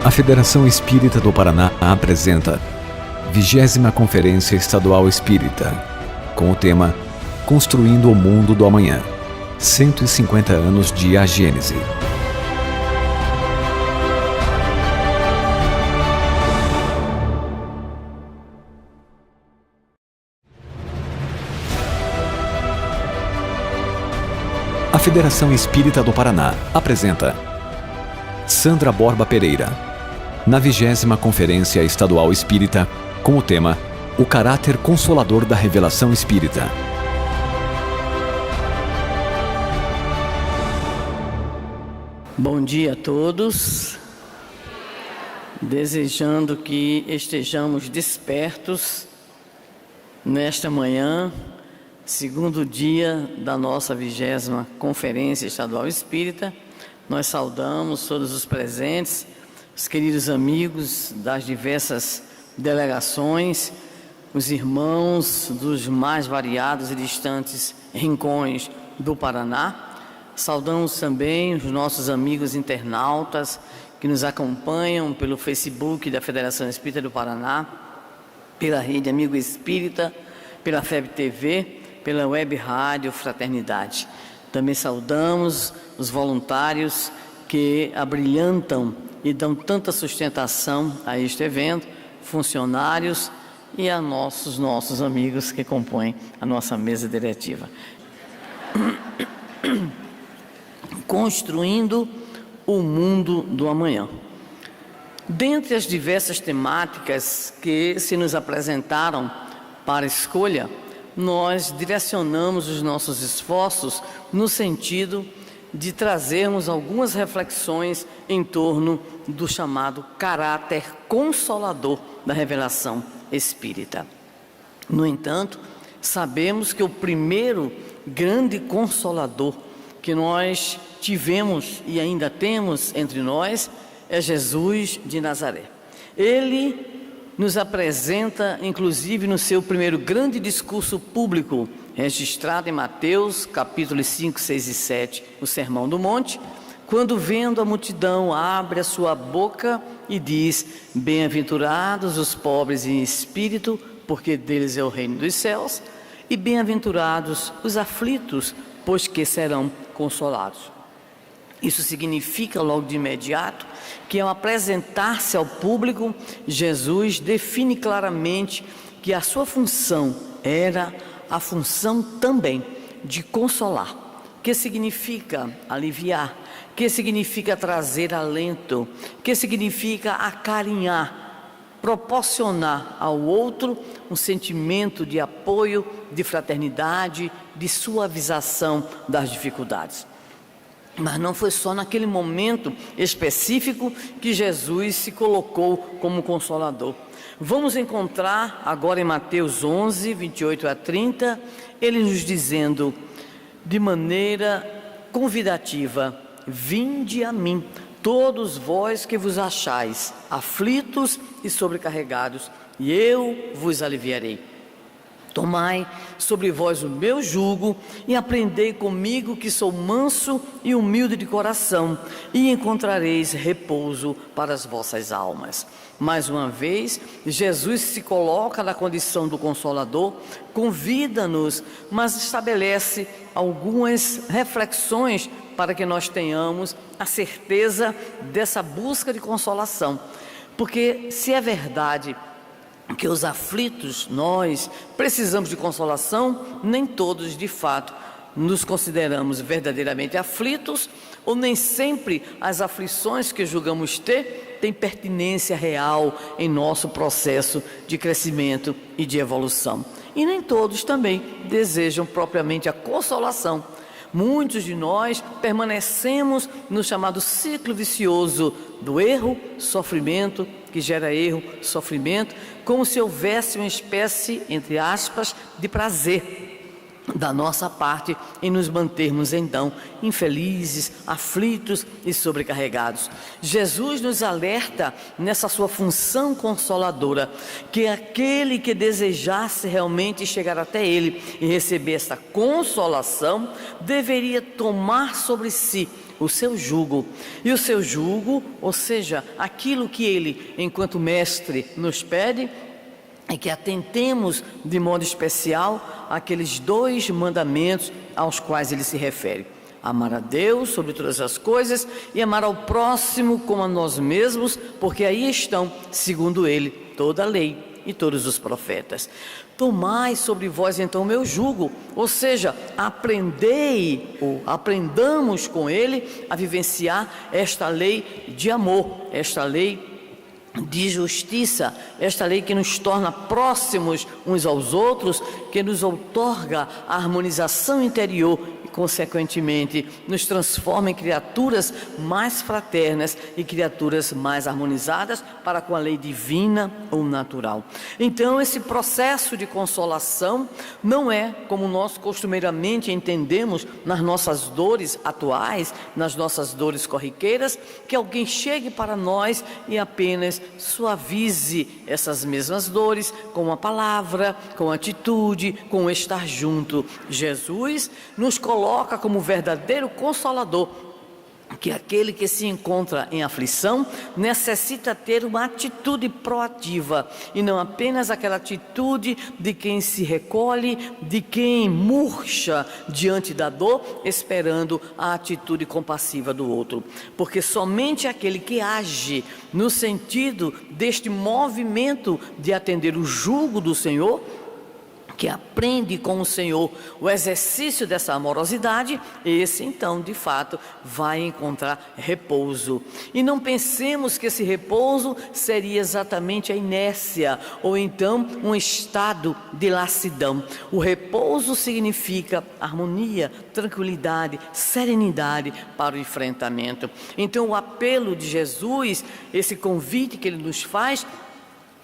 A Federação Espírita do Paraná apresenta 20ª Conferência Estadual Espírita, com o tema Construindo o Mundo do Amanhã, 150 anos de A Gênese. A Federação Espírita do Paraná apresenta Sandra Borba Pereira, na 20ª Conferência Estadual Espírita, com o tema O Caráter Consolador da Revelação Espírita. Bom dia a todos, desejando que estejamos despertos nesta manhã, segundo dia da nossa 20ª Conferência Estadual Espírita. Nós saudamos todos os presentes, os queridos amigos das diversas delegações, os irmãos dos mais variados e distantes rincões do Paraná. Saudamos também os nossos amigos internautas que nos acompanham pelo Facebook da Federação Espírita do Paraná, pela Rede Amigo Espírita, pela FEB TV, pela Web Rádio Fraternidade. Também saudamos os voluntários que abrilhantam e dão tanta sustentação a este evento, funcionários e a nossos amigos que compõem a nossa mesa diretiva. Construindo o mundo do amanhã. Dentre as diversas temáticas que se nos apresentaram para escolha, nós direcionamos os nossos esforços no sentido de trazermos algumas reflexões em torno do chamado caráter consolador da revelação espírita. No entanto, sabemos que o primeiro grande consolador que nós tivemos e ainda temos entre nós é Jesus de Nazaré. Ele nos apresenta, inclusive no seu primeiro grande discurso público, registrado em Mateus, capítulos 5, 6 e 7, o Sermão do Monte, quando vendo a multidão, abre a sua boca e diz: bem-aventurados os pobres em espírito, porque deles é o reino dos céus, e bem-aventurados os aflitos, pois que serão consolados. Isso significa, logo de imediato, que ao apresentar-se ao público, Jesus define claramente que a sua função era a função também de consolar, que significa aliviar, que significa trazer alento, que significa acarinhar, proporcionar ao outro um sentimento de apoio, de fraternidade, de suavização das dificuldades. Mas não foi só naquele momento específico que Jesus se colocou como consolador. Vamos encontrar agora em Mateus 11, 28 a 30, ele nos dizendo de maneira convidativa: vinde a mim, todos vós que vos achais aflitos e sobrecarregados, e eu vos aliviarei. Tomai sobre vós o meu jugo e aprendei comigo, que sou manso e humilde de coração, e encontrareis repouso para as vossas almas. Mais uma vez, Jesus se coloca na condição do Consolador, convida-nos, mas estabelece algumas reflexões para que nós tenhamos a certeza dessa busca de consolação. Porque se é verdade que os aflitos, nós precisamos de consolação, nem todos de fato nos consideramos verdadeiramente aflitos, ou nem sempre as aflições que julgamos ter têm pertinência real em nosso processo de crescimento e de evolução. E nem todos também desejam propriamente a consolação. Muitos de nós permanecemos no chamado ciclo vicioso do erro, sofrimento, que gera erro, sofrimento, como se houvesse uma espécie, entre aspas, de prazer da nossa parte em nos mantermos então infelizes, aflitos e sobrecarregados. Jesus nos alerta nessa sua função consoladora, que aquele que desejasse realmente chegar até Ele e receber essa consolação, deveria tomar sobre si o seu jugo. E o seu jugo, ou seja, aquilo que ele, enquanto mestre, nos pede, é que atentemos de modo especial àqueles 2 mandamentos aos quais ele se refere: amar a Deus sobre todas as coisas e amar ao próximo como a nós mesmos, porque aí estão, segundo ele, toda a lei e todos os profetas. Tomai sobre vós então o meu jugo, ou seja, aprendamos com ele a vivenciar esta lei de amor, esta lei de justiça, esta lei que nos torna próximos uns aos outros, que nos outorga a harmonização interior e, consequentemente, nos transforma em criaturas mais fraternas e criaturas mais harmonizadas para com a lei divina ou natural. Então, esse processo de consolação não é, como nós costumeiramente entendemos nas nossas dores atuais, nas nossas dores corriqueiras, que alguém chegue para nós e apenas suavize essas mesmas dores com uma palavra, com atitude, com estar junto. Jesus nos coloca como verdadeiro consolador, que aquele que se encontra em aflição necessita ter uma atitude proativa e não apenas aquela atitude de quem se recolhe, de quem murcha diante da dor, esperando a atitude compassiva do outro. Porque somente aquele que age no sentido deste movimento de atender o jugo do Senhor, que aprende com o Senhor o exercício dessa amorosidade, esse então de fato vai encontrar repouso. E não pensemos que esse repouso seria exatamente a inércia ou então um estado de lassidão. O repouso significa harmonia, tranquilidade, serenidade para o enfrentamento. Então o apelo de Jesus, esse convite que ele nos faz,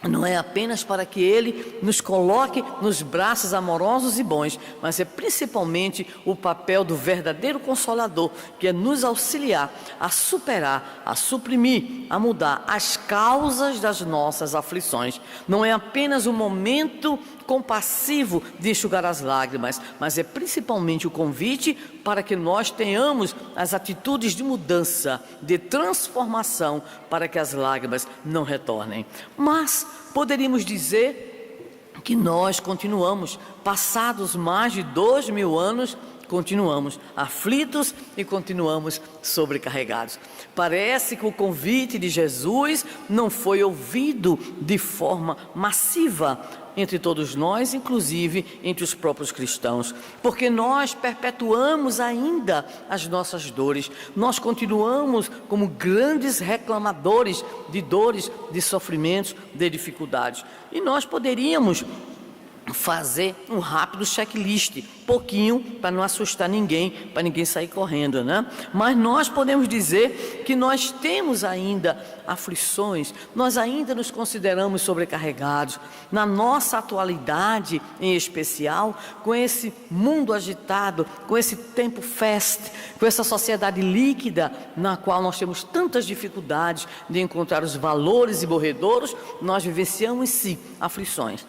não é apenas para que ele nos coloque nos braços amorosos e bons, mas é principalmente o papel do verdadeiro consolador, que é nos auxiliar a superar, a suprimir, a mudar as causas das nossas aflições. Não é apenas um momento compassivo de enxugar as lágrimas, mas é principalmente o convite para que nós tenhamos as atitudes de mudança, de transformação, para que as lágrimas não retornem. Mas poderíamos dizer que nós continuamos, passados mais de 2000 anos, continuamos aflitos e continuamos sobrecarregados. Parece que o convite de Jesus não foi ouvido de forma massiva entre todos nós, inclusive entre os próprios cristãos, porque nós perpetuamos ainda as nossas dores, nós continuamos como grandes reclamadores de dores, de sofrimentos, de dificuldades, e nós poderíamos fazer um rápido checklist, pouquinho, para não assustar ninguém, para ninguém sair correndo, né? Mas nós podemos dizer que nós temos ainda aflições, nós ainda nos consideramos sobrecarregados, na nossa atualidade em especial, com esse mundo agitado, com esse tempo fast, com essa sociedade líquida, na qual nós temos tantas dificuldades de encontrar os valores e morredouros, nós vivenciamos sim aflições.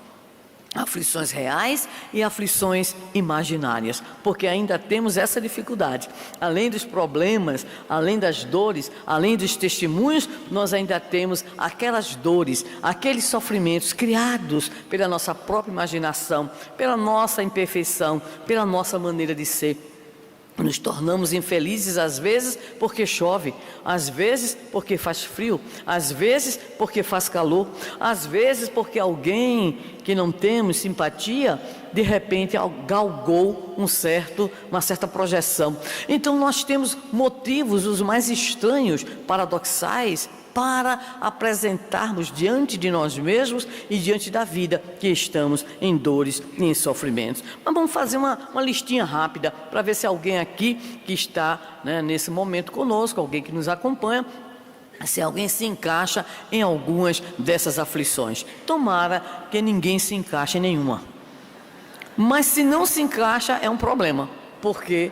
Aflições reais e aflições imaginárias, porque ainda temos essa dificuldade. Além dos problemas, além das dores, além dos testemunhos, nós ainda temos aquelas dores, aqueles sofrimentos criados pela nossa própria imaginação, pela nossa imperfeição, pela nossa maneira de ser. Nos tornamos infelizes às vezes porque chove, às vezes porque faz frio, às vezes porque faz calor, às vezes porque alguém que não temos simpatia, de repente galgou uma certa projeção. Então nós temos motivos os mais estranhos, paradoxais, para apresentarmos diante de nós mesmos e diante da vida que estamos em dores e em sofrimentos. Mas vamos fazer uma listinha rápida para ver se alguém aqui que está, né, nesse momento conosco, alguém que nos acompanha, se alguém se encaixa em algumas dessas aflições. Tomara que ninguém se encaixe em nenhuma. Mas se não se encaixa é um problema, porque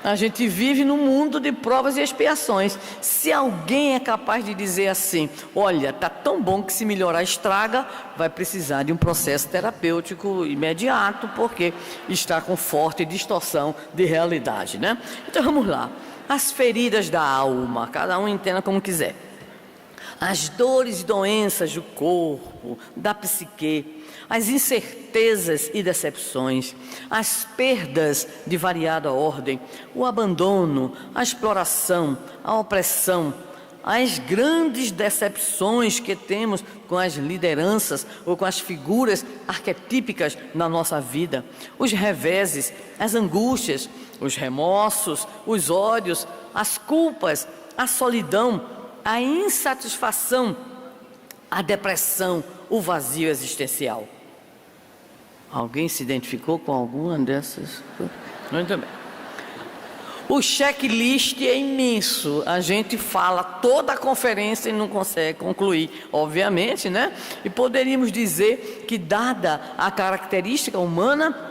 a gente vive num mundo de provas e expiações. Se alguém é capaz de dizer assim, olha, está tão bom que se melhorar estraga, vai precisar de um processo terapêutico imediato, porque está com forte distorção de realidade, né? Então vamos lá. as feridas da alma, cada um entenda como quiser, as dores e doenças do corpo, da psique, as incertezas e decepções, as perdas de variada ordem, o abandono, a exploração, a opressão, as grandes decepções que temos com as lideranças ou com as figuras arquetípicas na nossa vida, os reveses, as angústias, os remorsos, os ódios, as culpas, a solidão, a insatisfação, a depressão, o vazio existencial. Alguém se identificou com alguma dessas? Muito bem. O checklist é imenso, a gente fala toda a conferência e não consegue concluir, obviamente, né? E poderíamos dizer que, dada a característica humana,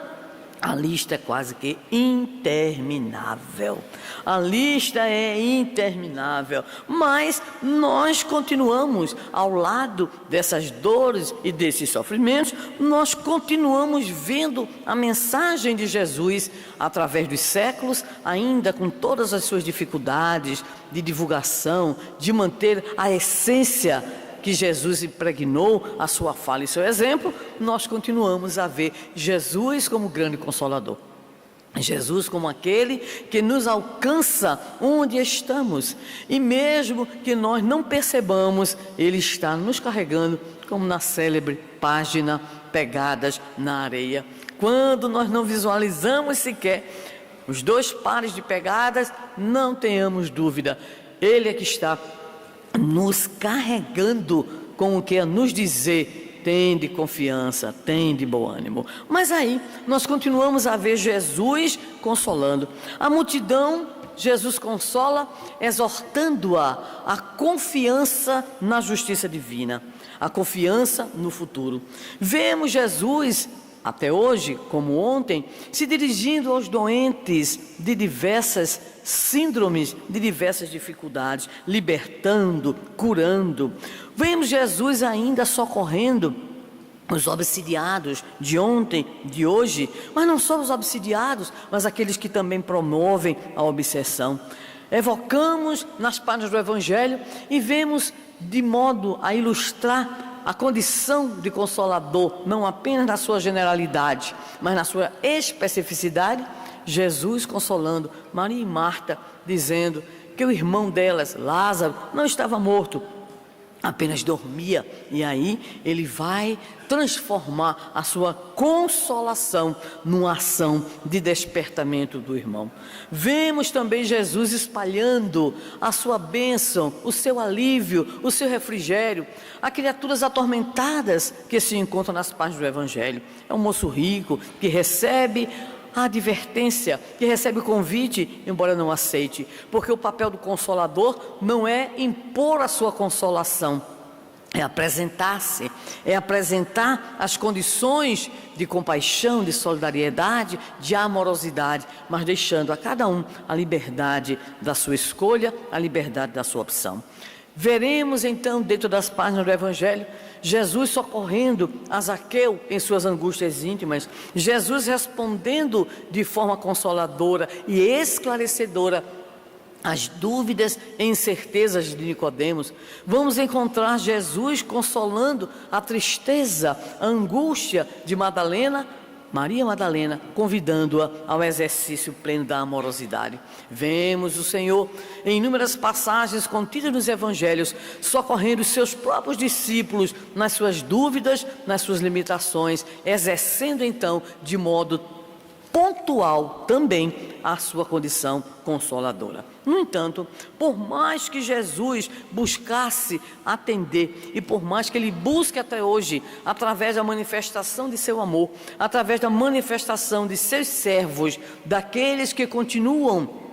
a lista é quase que interminável. A lista é interminável, mas nós continuamos ao lado dessas dores e desses sofrimentos, nós continuamos vendo a mensagem de Jesus através dos séculos, ainda com todas as suas dificuldades de divulgação, de manter a essência que Jesus impregnou a sua fala e seu exemplo. Nós continuamos a ver Jesus como grande consolador, Jesus como aquele que nos alcança onde estamos, e mesmo que nós não percebamos, Ele está nos carregando, como na célebre página Pegadas na Areia. Quando nós não visualizamos sequer os 2 pares de pegadas, não tenhamos dúvida, Ele é que está nos carregando com o que a nos dizer: tende confiança, tende bom ânimo. Mas aí nós continuamos a ver Jesus consolando a multidão. Jesus consola, exortando-a à confiança na justiça divina, a confiança no futuro. Vemos Jesus, até hoje, como ontem, se dirigindo aos doentes de diversas síndromes, de diversas dificuldades, libertando, curando. Vemos Jesus ainda socorrendo os obsidiados de ontem, de hoje, mas não só os obsidiados, mas aqueles que também promovem a obsessão. Evocamos nas páginas do Evangelho e vemos, de modo a ilustrar a condição de consolador, não apenas na sua generalidade, mas na sua especificidade, Jesus consolando Maria e Marta, dizendo que o irmão delas, Lázaro, não estava morto, apenas dormia. E aí ele vai transformar a sua consolação numa ação de despertamento do irmão. Vemos também Jesus espalhando a sua bênção, o seu alívio, o seu refrigério a criaturas atormentadas que se encontram nas páginas do Evangelho. É um moço rico que recebe a advertência, que recebe o convite, embora não aceite, porque o papel do consolador não é impor a sua consolação, é apresentar-se, é apresentar as condições de compaixão, de solidariedade, de amorosidade, mas deixando a cada um a liberdade da sua escolha, a liberdade da sua opção. Veremos então, dentro das páginas do Evangelho, Jesus socorrendo a Zaqueu em suas angústias íntimas, Jesus respondendo de forma consoladora e esclarecedora as dúvidas e incertezas de Nicodemos. Vamos encontrar Jesus consolando a tristeza, a angústia de Maria Madalena, convidando-a ao exercício pleno da amorosidade. Vemos o Senhor em inúmeras passagens contidas nos Evangelhos, socorrendo os seus próprios discípulos nas suas dúvidas, nas suas limitações, exercendo então de modo pontual também a sua condição consoladora. No entanto, por mais que Jesus buscasse atender e por mais que Ele busque até hoje, através da manifestação de seu amor, através da manifestação de seus servos, daqueles que continuam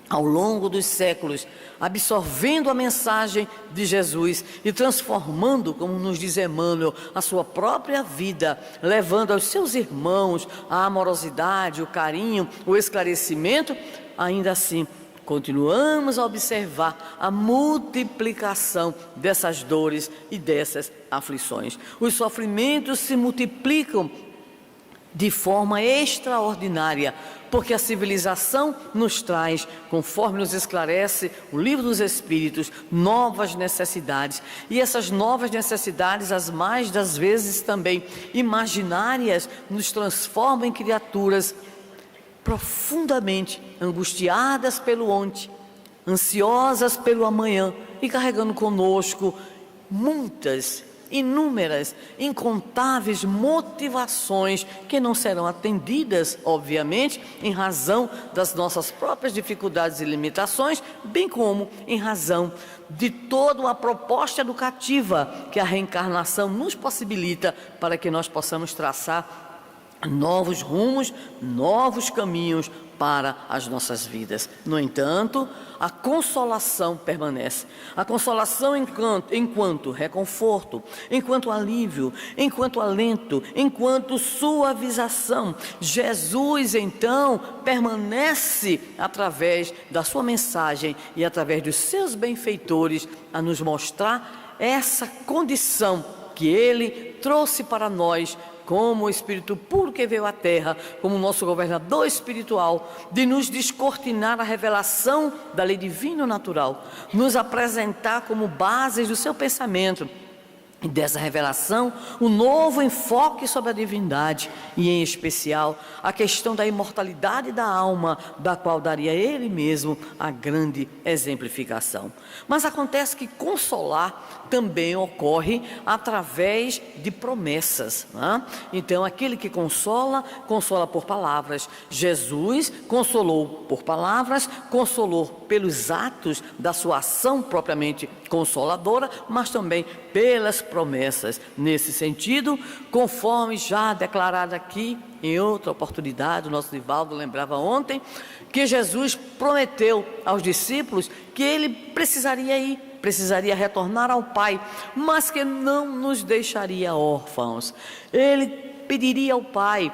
ao longo dos séculos, absorvendo a mensagem de Jesus e transformando, como nos diz Emmanuel, a sua própria vida, levando aos seus irmãos a amorosidade, o carinho, o esclarecimento, ainda assim, continuamos a observar a multiplicação dessas dores e dessas aflições. Os sofrimentos se multiplicam de forma extraordinária, porque a civilização nos traz, conforme nos esclarece o Livro dos Espíritos, novas necessidades. E essas novas necessidades, as mais das vezes também imaginárias, nos transformam em criaturas profundamente angustiadas pelo ontem, ansiosas pelo amanhã e carregando conosco muitas, inúmeras, incontáveis motivações que não serão atendidas, obviamente, em razão das nossas próprias dificuldades e limitações, bem como em razão de toda uma proposta educativa que a reencarnação nos possibilita para que nós possamos traçar novos rumos, novos caminhos para as nossas vidas. No entanto, a consolação permanece. A consolação enquanto reconforto, enquanto alívio, enquanto alento, enquanto suavização. Jesus, então, permanece através da sua mensagem e através dos seus benfeitores a nos mostrar essa condição que Ele trouxe para nós como o Espírito puro que veio à Terra, como nosso governador espiritual, de nos descortinar a revelação da lei divina natural, nos apresentar como bases do seu pensamento, e dessa revelação, o novo enfoque sobre a divindade, e em especial, a questão da imortalidade da alma, da qual daria Ele mesmo a grande exemplificação. Mas acontece que consolar também ocorre através de promessas, né? Então, aquele que consola, consola por palavras. Jesus consolou por palavras, consolou pelos atos da sua ação propriamente consoladora, mas também pelas promessas. Nesse sentido, conforme já declarado aqui em outra oportunidade, o nosso Divaldo lembrava ontem, que Jesus prometeu aos discípulos que Ele precisaria retornar ao Pai, mas que não nos deixaria órfãos. Ele pediria ao Pai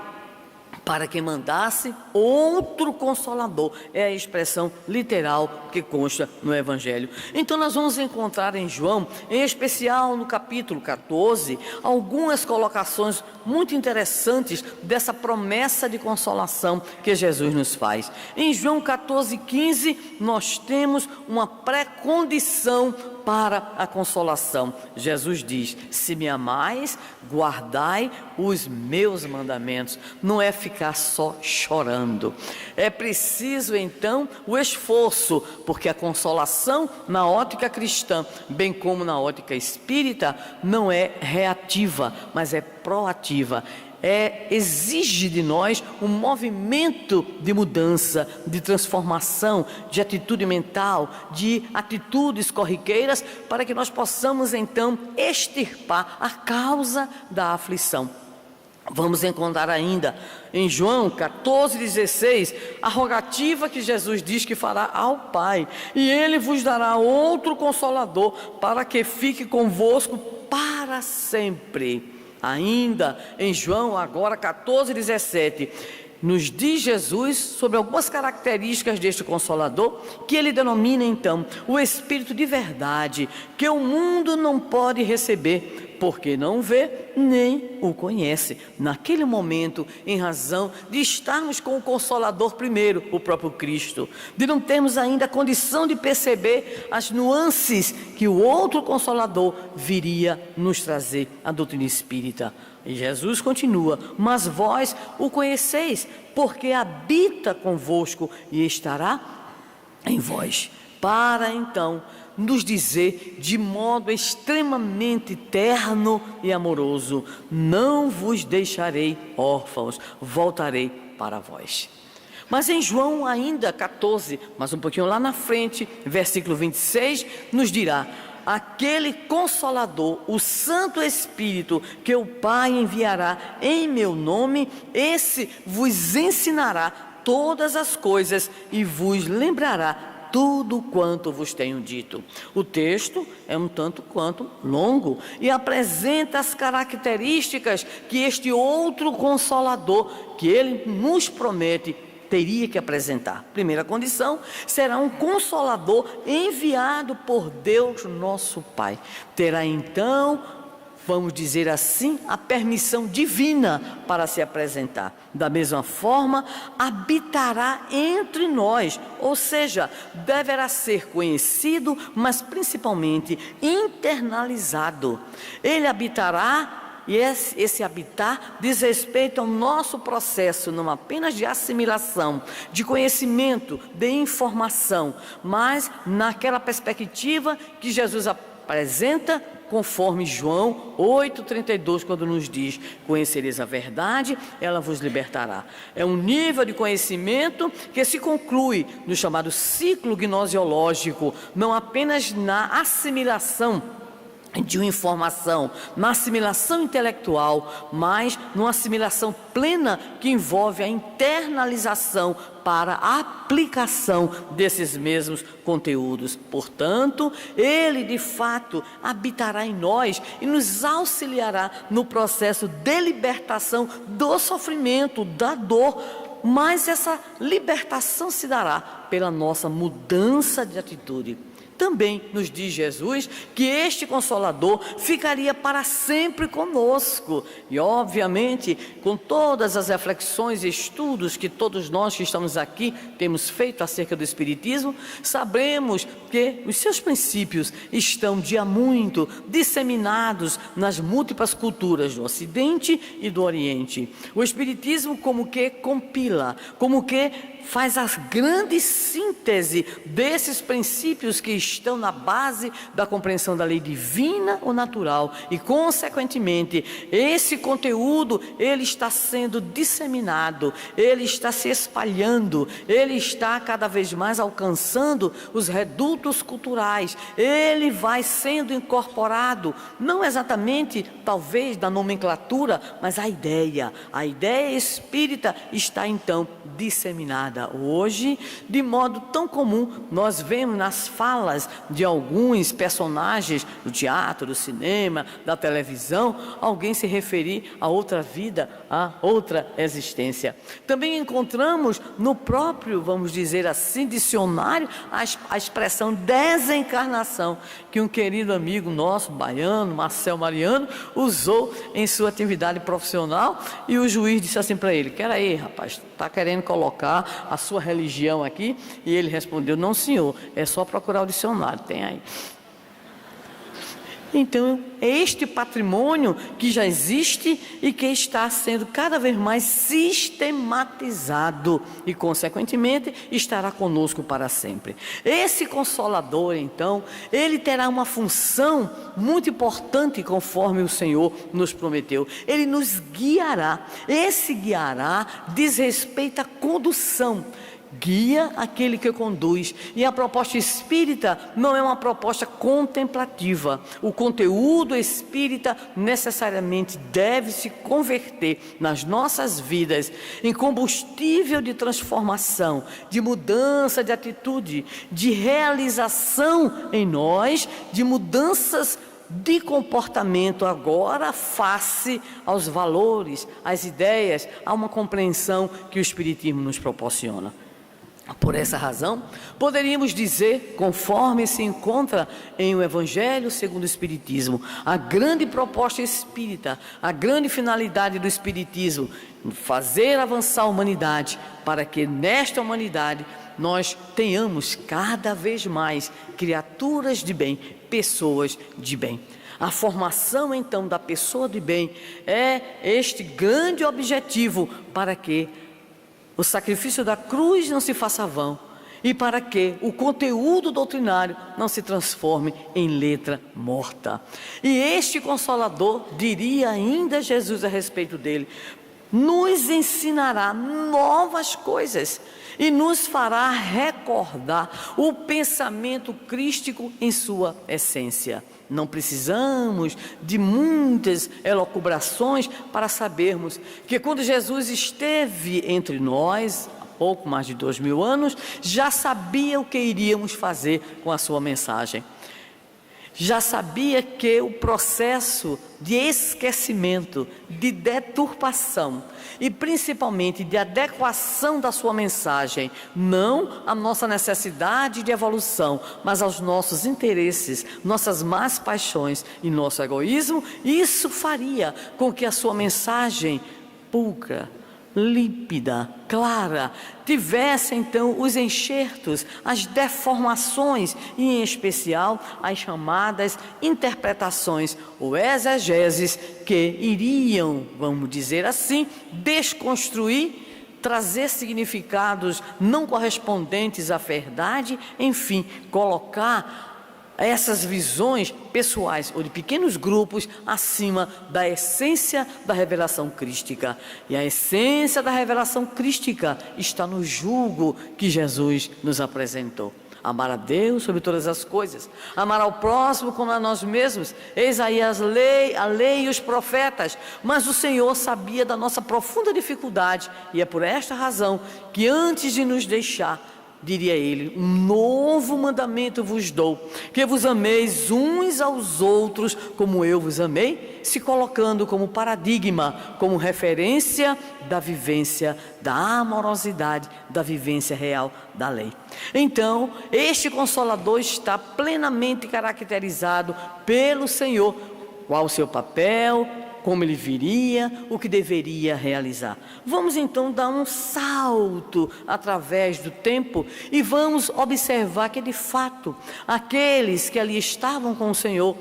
para que mandasse outro Consolador. É a expressão literal que consta no Evangelho. Então nós vamos encontrar em João, em especial no capítulo 14, algumas colocações muito interessantes dessa promessa de consolação que Jesus nos faz. Em João 14:15, nós temos uma pré-condição para a consolação. Jesus diz: se me amais, guardai os meus mandamentos. Não é ficar só chorando. É preciso então o esforço, porque a consolação na ótica cristã, bem como na ótica espírita, não é reativa, mas é proativa. Exige de nós um movimento de mudança, de transformação, de atitude mental, de atitudes corriqueiras, para que nós possamos então extirpar a causa da aflição. Vamos encontrar ainda em João 14:16 a rogativa que Jesus diz que fará ao Pai: e Ele vos dará outro Consolador, para que fique convosco para sempre. Ainda em João, agora 14:17, nos diz Jesus sobre algumas características deste Consolador, que Ele denomina então o Espírito de verdade, que o mundo não pode receber, porque não vê nem o conhece. Naquele momento, em razão de estarmos com o Consolador primeiro, o próprio Cristo, de não termos ainda a condição de perceber as nuances que o outro Consolador viria nos trazer, a doutrina espírita. E Jesus continua: mas vós o conheceis, porque habita convosco e estará em vós, para então nos dizer de modo extremamente terno e amoroso: não vos deixarei órfãos, voltarei para vós. Mas em João ainda 14, mas um pouquinho lá na frente, versículo 26, nos dirá: aquele Consolador, o Santo Espírito, que o Pai enviará em meu nome, esse vos ensinará todas as coisas e vos lembrará tudo quanto vos tenho dito. O texto é um tanto quanto longo e apresenta as características que este outro Consolador, que Ele nos promete, teria que apresentar. Primeira condição: será um Consolador enviado por Deus nosso Pai. Terá então vamos dizer assim, a permissão divina para se apresentar. Da mesma forma, habitará entre nós, ou seja, deverá ser conhecido, mas principalmente internalizado. Ele habitará. E esse habitar diz respeito ao nosso processo, não apenas de assimilação, de conhecimento, de informação, mas naquela perspectiva que Jesus apresenta, conforme João 8,32, quando nos diz: conhecereis a verdade, ela vos libertará. É um nível de conhecimento que se conclui no chamado ciclo gnosiológico, não apenas na assimilação de uma informação, na assimilação intelectual, mas numa assimilação plena que envolve a internalização para a aplicação desses mesmos conteúdos. Portanto, ele de fato habitará em nós e nos auxiliará no processo de libertação do sofrimento, da dor. Mas essa libertação se dará pela nossa mudança de atitude. Também nos diz Jesus que este Consolador ficaria para sempre conosco. E obviamente, com todas as reflexões e estudos que todos nós que estamos aqui temos feito acerca do Espiritismo, sabemos que os seus princípios estão de há muito disseminados nas múltiplas culturas do Ocidente e do Oriente. O Espiritismo como que compila, como que faz a grande síntese desses princípios que estão na base da compreensão da lei divina ou natural, e consequentemente esse conteúdo ele está sendo disseminado, ele está se espalhando, ele está cada vez mais alcançando os redutos culturais, ele vai sendo incorporado, não exatamente talvez da nomenclatura, mas a ideia espírita está então disseminada. Hoje, de modo tão comum, nós vemos nas falas de alguns personagens do teatro, do cinema, da televisão, alguém se referir a outra vida, a outra existência. Também encontramos no próprio, vamos dizer assim, dicionário, a expressão desencarnação, que um querido amigo nosso, baiano, Marcel Mariano, usou em sua atividade profissional, e o juiz disse assim para ele: "Quer aí, rapaz, está querendo colocar a sua religião aqui?" E ele respondeu: "Não, senhor, é só procurar o dicionário, tem aí." Então, é este patrimônio que já existe e que está sendo cada vez mais sistematizado e, consequentemente, estará conosco para sempre. Esse Consolador, então, ele terá uma função muito importante, conforme o Senhor nos prometeu. Ele nos guiará. Esse guiará diz respeito à condução. Guia aquele que conduz. E a proposta espírita não é uma proposta contemplativa. O conteúdo espírita necessariamente deve se converter nas nossas vidas em combustível de transformação, de mudança de atitude, de realização em nós, de mudanças de comportamento agora face aos valores, às ideias, a uma compreensão que o Espiritismo nos proporciona. Por essa razão, poderíamos dizer, conforme se encontra em o Evangelho segundo o Espiritismo, a grande proposta espírita, a grande finalidade do Espiritismo, fazer avançar a humanidade, para que nesta humanidade nós tenhamos cada vez mais criaturas de bem, pessoas de bem. A formação então da pessoa de bem é este grande objetivo, para que o sacrifício da cruz não se faça vão, e para que o conteúdo doutrinário não se transforme em letra morta. E este Consolador, diria ainda Jesus a respeito dele, nos ensinará novas coisas e nos fará recordar o pensamento crístico em sua essência. Não precisamos de muitas elucubrações para sabermos que quando Jesus esteve entre nós, há pouco mais de 2000 anos, já sabia o que iríamos fazer com a sua mensagem. Já sabia que o processo de esquecimento, de deturpação e principalmente de adequação da sua mensagem, não à nossa necessidade de evolução, mas aos nossos interesses, nossas más paixões e nosso egoísmo, isso faria com que a sua mensagem pulcra, límpida, clara, tivesse então os enxertos, as deformações e em especial as chamadas interpretações ou exegeses que iriam, vamos dizer assim, desconstruir, trazer significados não correspondentes à verdade, enfim, colocar essas visões pessoais ou de pequenos grupos acima da essência da revelação crística. E a essência da revelação crística está no jugo que Jesus nos apresentou. Amar a Deus sobre todas as coisas, amar ao próximo como a nós mesmos. Eis aí a lei e os profetas. Mas o Senhor sabia da nossa profunda dificuldade, e é por esta razão que antes de nos deixar, diria ele, um novo mandamento vos dou, que vos ameis uns aos outros como eu vos amei, se colocando como paradigma, como referência da vivência, da amorosidade, da vivência real da lei. Então, este Consolador está plenamente caracterizado pelo Senhor. Qual o seu papel? Como ele viria, o que deveria realizar. Vamos então dar um salto através do tempo e vamos observar que de fato aqueles que ali estavam com o Senhor,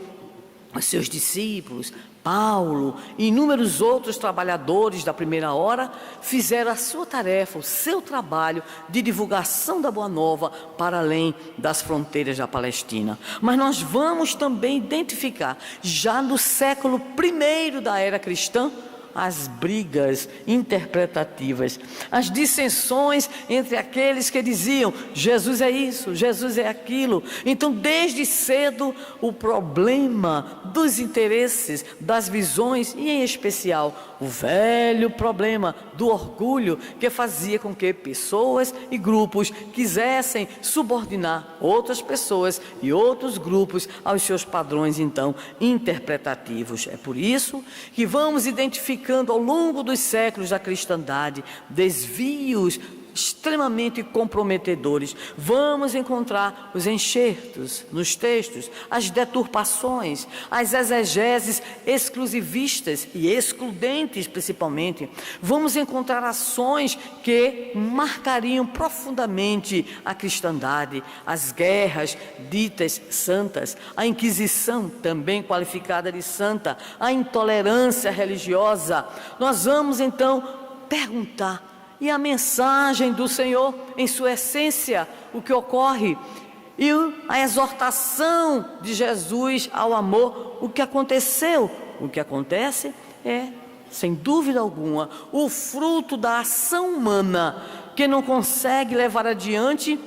os seus discípulos, Paulo e inúmeros outros trabalhadores da primeira hora, fizeram a sua tarefa, o seu trabalho de divulgação da Boa Nova para além das fronteiras da Palestina. Mas nós vamos também identificar, já no século I da era cristã, as brigas interpretativas, as dissensões entre aqueles que diziam Jesus é isso, Jesus é aquilo. Então desde cedo o problema dos interesses, das visões e em especial o velho problema do orgulho que fazia com que pessoas e grupos quisessem subordinar outras pessoas e outros grupos aos seus padrões então interpretativos. É por isso que vamos identificar ao longo dos séculos da cristandade desvios extremamente comprometedores. Vamos encontrar os enxertos nos textos, as deturpações, as exegeses exclusivistas e excludentes principalmente. Vamos encontrar ações que marcariam profundamente a cristandade, as guerras ditas santas, a Inquisição também qualificada de santa, a intolerância religiosa. Nós vamos então perguntar: e a mensagem do Senhor, em sua essência, o que ocorre? E a exortação de Jesus ao amor, o que aconteceu? O que acontece é, sem dúvida alguma, o fruto da ação humana, que não consegue levar adiante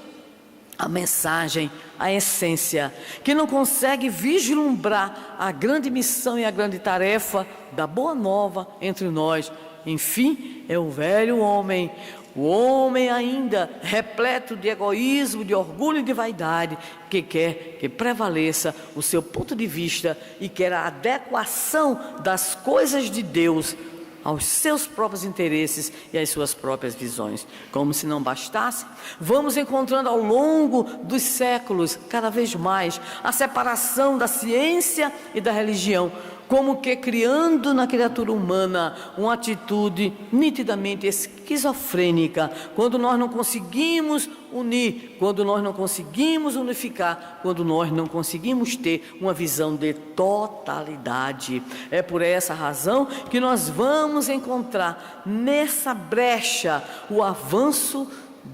a mensagem, a essência, que não consegue vislumbrar a grande missão e a grande tarefa da Boa Nova entre nós. Enfim, é o velho homem, o homem ainda repleto de egoísmo, de orgulho e de vaidade, que quer que prevaleça o seu ponto de vista e quer a adequação das coisas de Deus aos seus próprios interesses e às suas próprias visões. Como se não bastasse, vamos encontrando ao longo dos séculos, cada vez mais, a separação da ciência e da religião, como que criando na criatura humana uma atitude nitidamente esquizofrênica, quando nós não conseguimos unir, quando nós não conseguimos unificar, quando nós não conseguimos ter uma visão de totalidade. É por essa razão que nós vamos encontrar nessa brecha o avanço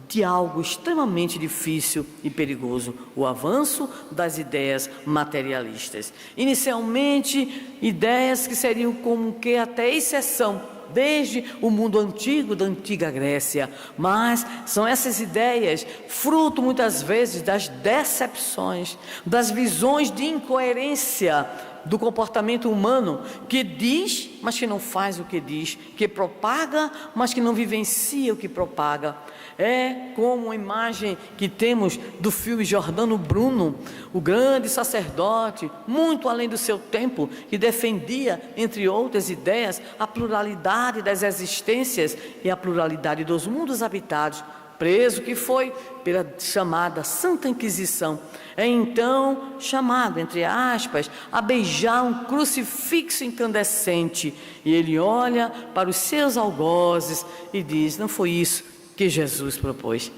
de algo extremamente difícil e perigoso, o avanço das ideias materialistas. Inicialmente, ideias que seriam como que até exceção, desde o mundo antigo, da antiga Grécia, mas são essas ideias fruto muitas vezes das decepções, das visões de incoerência do comportamento humano, que diz, mas que não faz o que diz, que propaga, mas que não vivencia o que propaga. É como a imagem que temos do filme Giordano Bruno, o grande sacerdote, muito além do seu tempo, que defendia, entre outras ideias, a pluralidade das existências e a pluralidade dos mundos habitados, preso que foi pela chamada Santa Inquisição. É então chamado, entre aspas, a beijar um crucifixo incandescente, e ele olha para os seus algozes e diz: não foi isso que Jesus propôs.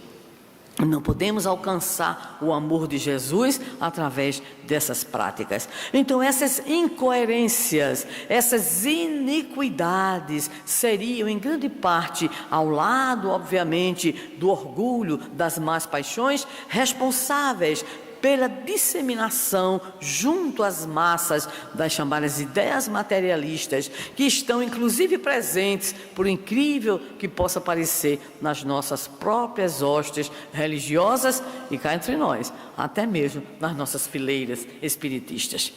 Não podemos alcançar o amor de Jesus através dessas práticas. Então essas incoerências, essas iniquidades seriam em grande parte, ao lado obviamente do orgulho, das más paixões, responsáveis pela disseminação junto às massas das chamadas ideias materialistas, que estão inclusive presentes, por incrível que possa parecer, nas nossas próprias hostes religiosas e cá entre nós, até mesmo nas nossas fileiras espiritistas.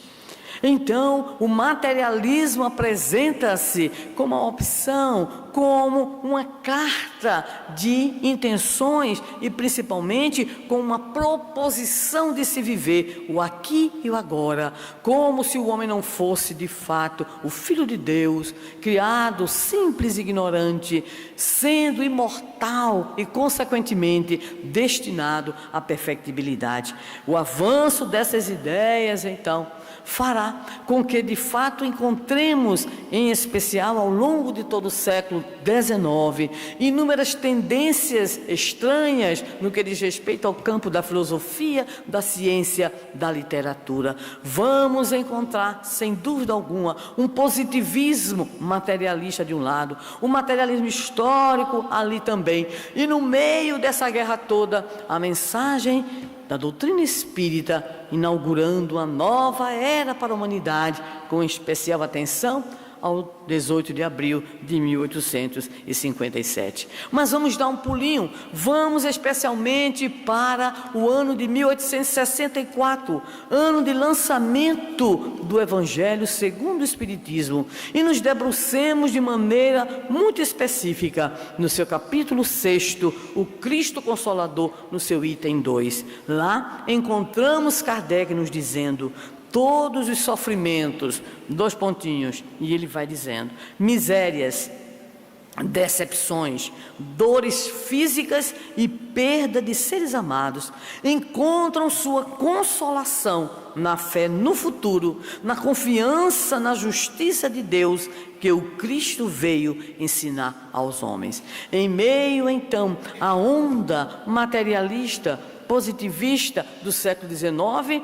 Então, o materialismo apresenta-se como uma opção, como uma carta de intenções e principalmente como uma proposição de se viver o aqui e o agora, como se o homem não fosse de fato o Filho de Deus, criado simples e ignorante, sendo imortal e consequentemente destinado à perfectibilidade. O avanço dessas ideias, então, fará com que de fato encontremos, em especial ao longo de todo o século XIX, inúmeras tendências estranhas no que diz respeito ao campo da filosofia, da ciência, da literatura. Vamos encontrar, sem dúvida alguma, um positivismo materialista de um lado, um materialismo histórico ali também, e no meio dessa guerra toda, a mensagem da doutrina espírita, inaugurando uma nova era para a humanidade, com especial atenção ao 18 de abril de 1857. Mas vamos dar um pulinho, vamos especialmente para o ano de 1864, ano de lançamento do Evangelho segundo o Espiritismo, e nos debrucemos de maneira muito específica no seu capítulo 6º, o Cristo Consolador, no seu item 2. Lá encontramos Kardec nos dizendo: todos os sofrimentos, dois pontinhos, e ele vai dizendo, misérias, decepções, dores físicas e perda de seres amados, encontram sua consolação na fé no futuro, na confiança na justiça de Deus que o Cristo veio ensinar aos homens. Em meio, então, à onda materialista, positivista do século XIX,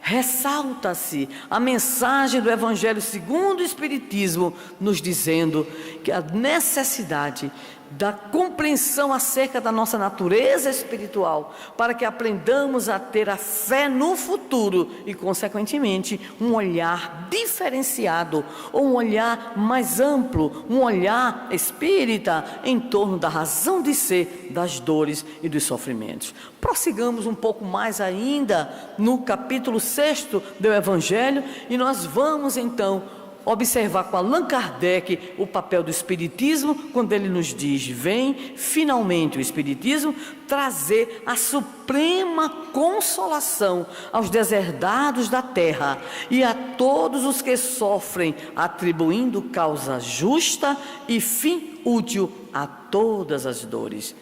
ressalta-se a mensagem do Evangelho segundo o Espiritismo, nos dizendo que a necessidade da compreensão acerca da nossa natureza espiritual, para que aprendamos a ter a fé no futuro e, consequentemente, um olhar diferenciado, ou um olhar mais amplo, um olhar espírita em torno da razão de ser das dores e dos sofrimentos. Prossigamos um pouco mais ainda no capítulo 6º do Evangelho, e nós vamos então observar com Allan Kardec o papel do Espiritismo, quando ele nos diz: vem finalmente o Espiritismo trazer a suprema consolação aos deserdados da terra e a todos os que sofrem, atribuindo causa justa e fim útil a todas as dores.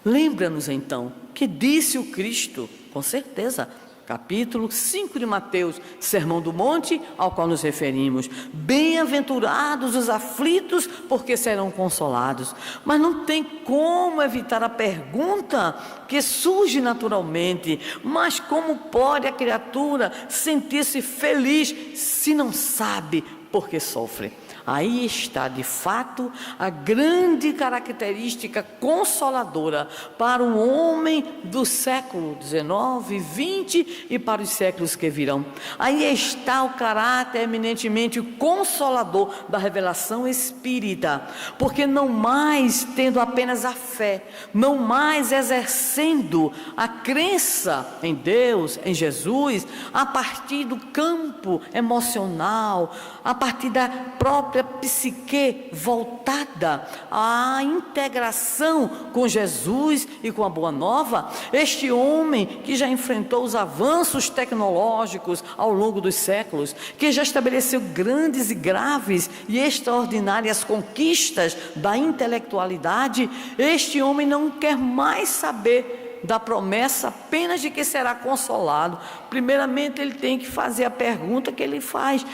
Lembra-nos então que disse o Cristo, com certeza, capítulo 5 de Mateus, Sermão do Monte, ao qual nos referimos: bem-aventurados os aflitos, porque serão consolados. Mas não tem como evitar a pergunta que surge naturalmente: mas como pode a criatura sentir-se feliz se não sabe porque sofre. Aí está, de fato, a grande característica consoladora para o homem do século XIX, XX e para os séculos que virão. Aí está o caráter eminentemente consolador da revelação espírita, porque não mais tendo apenas a fé, não mais exercendo a crença em Deus, em Jesus, a partir do campo emocional, a partir da própria psique voltada à integração com Jesus e com a Boa Nova, este homem que já enfrentou os avanços tecnológicos ao longo dos séculos, que já estabeleceu grandes e graves e extraordinárias conquistas da intelectualidade, este homem não quer mais saber da promessa apenas de que será consolado. Primeiramente ele tem que fazer a pergunta que ele faz: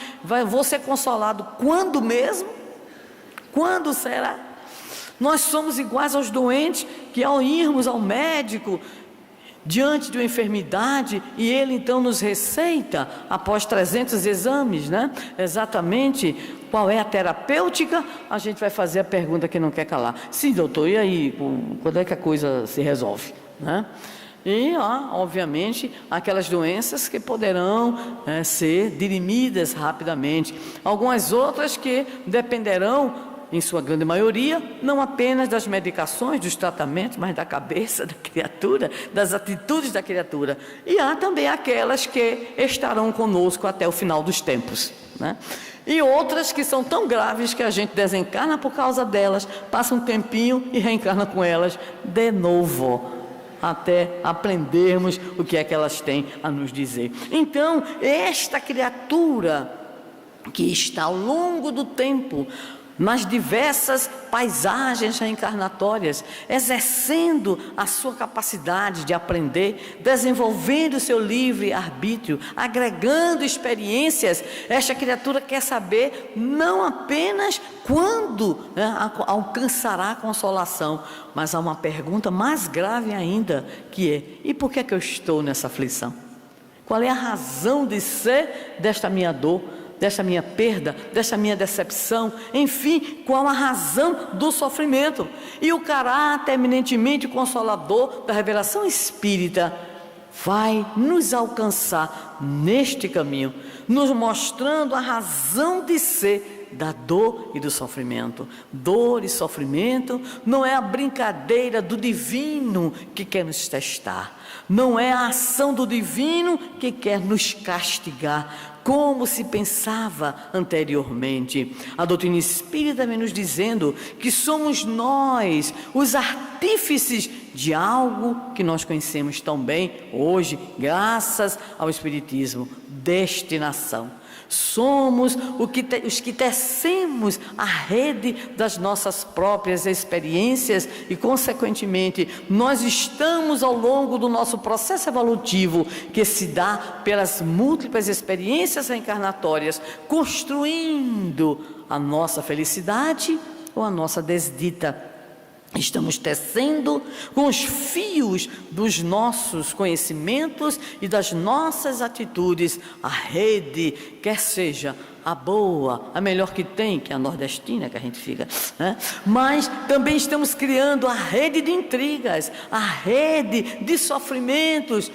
vou ser consolado quando mesmo? Quando será? Nós somos iguais aos doentes que, ao irmos ao médico diante de uma enfermidade, e ele então nos receita, após 300 exames, exatamente qual é a terapêutica, a gente vai fazer a pergunta que não quer calar: sim, doutor, e aí, quando é que a coisa se resolve? E obviamente aquelas doenças que poderão ser dirimidas rapidamente, algumas outras que dependerão, em sua grande maioria, não apenas das medicações, dos tratamentos, mas da cabeça da criatura, das atitudes da criatura. E há também aquelas que estarão conosco até o final dos tempos, E outras que são tão graves que a gente desencarna por causa delas, passa um tempinho e reencarna com elas de novo, até aprendermos o que é que elas têm a nos dizer. Então, esta criatura que está ao longo do tempo nas diversas paisagens reencarnatórias, exercendo a sua capacidade de aprender, desenvolvendo o seu livre arbítrio, agregando experiências, esta criatura quer saber não apenas quando alcançará a consolação, mas há uma pergunta mais grave ainda, que é: e por que é que eu estou nessa aflição? Qual é a razão de ser desta minha dor, desta minha perda, desta minha decepção? Enfim, qual a razão do sofrimento? E o caráter eminentemente consolador da revelação espírita vai nos alcançar neste caminho, nos mostrando a razão de ser da dor e do sofrimento. Dor e sofrimento não é a brincadeira do divino que quer nos testar, não é a ação do divino que quer nos castigar, como se pensava anteriormente. A doutrina espírita vem nos dizendo que somos nós os artífices de algo que nós conhecemos tão bem hoje, graças ao Espiritismo: destinação. Somos os que tecemos a rede das nossas próprias experiências e, consequentemente, nós estamos ao longo do nosso processo evolutivo, que se dá pelas múltiplas experiências reencarnatórias, construindo a nossa felicidade ou a nossa desdita. Estamos tecendo com os fios dos nossos conhecimentos e das nossas atitudes a rede, quer seja a boa, a melhor que tem, que é a nordestina que a gente fica, mas também estamos criando a rede de intrigas, a rede de sofrimentos,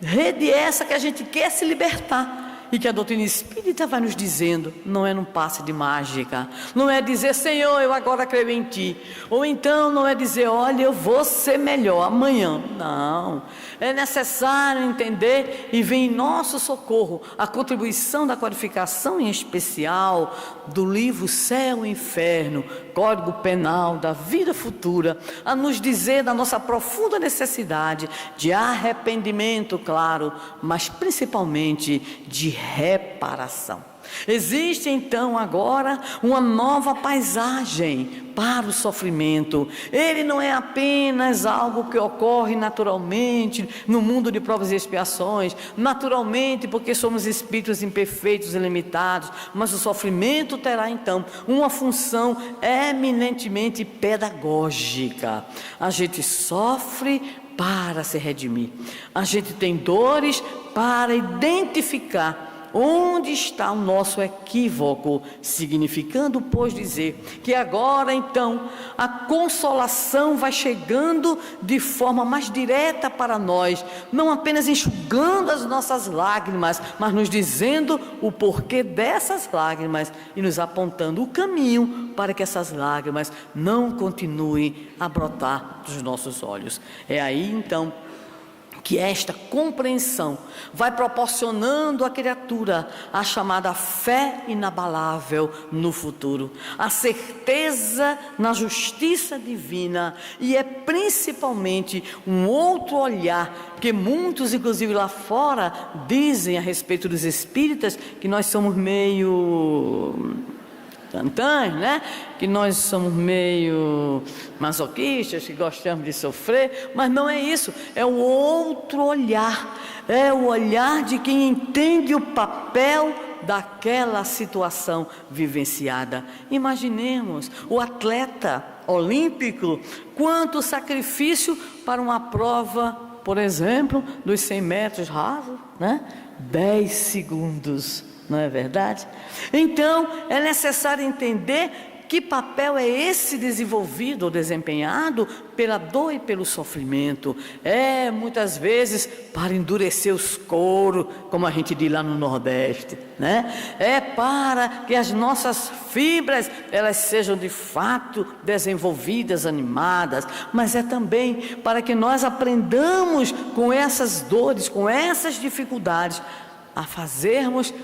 rede essa que a gente quer se libertar. E que a doutrina espírita vai nos dizendo: não é num passe de mágica, não é dizer: Senhor, eu agora creio em Ti, ou então não é dizer: olha, eu vou ser melhor amanhã. Não, é necessário entender e vir em nosso socorro a contribuição da codificação, em especial do livro Céu e Inferno, Código Penal da Vida Futura, a nos dizer da nossa profunda necessidade de arrependimento, claro, mas principalmente de reparação. Existe então agora uma nova paisagem para o sofrimento. Ele não é apenas algo que ocorre naturalmente no mundo de provas e expiações, naturalmente porque somos espíritos imperfeitos e limitados, mas o sofrimento terá então uma função eminentemente pedagógica. A gente sofre para se redimir, a gente tem dores para identificar onde está o nosso equívoco, significando, pois, dizer que agora então a consolação vai chegando de forma mais direta para nós, não apenas enxugando as nossas lágrimas, mas nos dizendo o porquê dessas lágrimas e nos apontando o caminho para que essas lágrimas não continuem a brotar dos nossos olhos. É aí então que esta compreensão vai proporcionando à criatura a chamada fé inabalável no futuro, a certeza na justiça divina, e é principalmente um outro olhar que muitos, inclusive lá fora, dizem a respeito dos espíritas, que nós somos meio tantãs, né? Que nós somos meio masoquistas, que gostamos de sofrer, mas não é isso, é o outro olhar, é o olhar de quem entende o papel daquela situação vivenciada. Imaginemos o atleta olímpico, quanto sacrifício para uma prova, por exemplo, dos 100 metros rasos, né? 10 segundos. Não é verdade? Então, é necessário entender que papel é esse desenvolvido ou desempenhado pela dor e pelo sofrimento. É, muitas vezes, para endurecer os couros, como a gente diz lá no Nordeste, né? É para que as nossas fibras, elas sejam de fato desenvolvidas, animadas, mas é também para que nós aprendamos com essas dores, com essas dificuldades, a fazermos